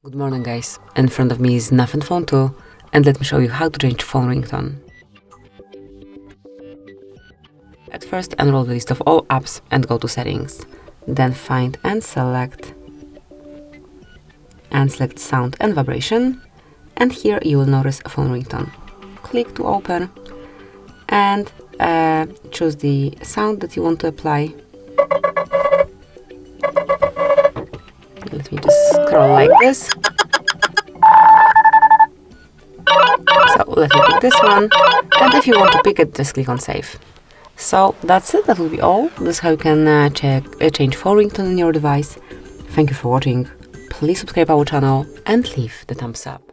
Good morning guys, in front of me is nothing phone 2 and let me show you how to change phone ringtone. At first enroll the list of all apps and go to settings. Then find and select sound and vibration, and here you will notice a phone ringtone. Click to open and choose the sound that you want to apply. Let me just scroll like this. So let me pick this one, and if you want to pick it, just click on save. So that's it, that will be all. This is how you can change phone ringtone in your device. Thank you for watching. Please subscribe our channel and leave the thumbs up.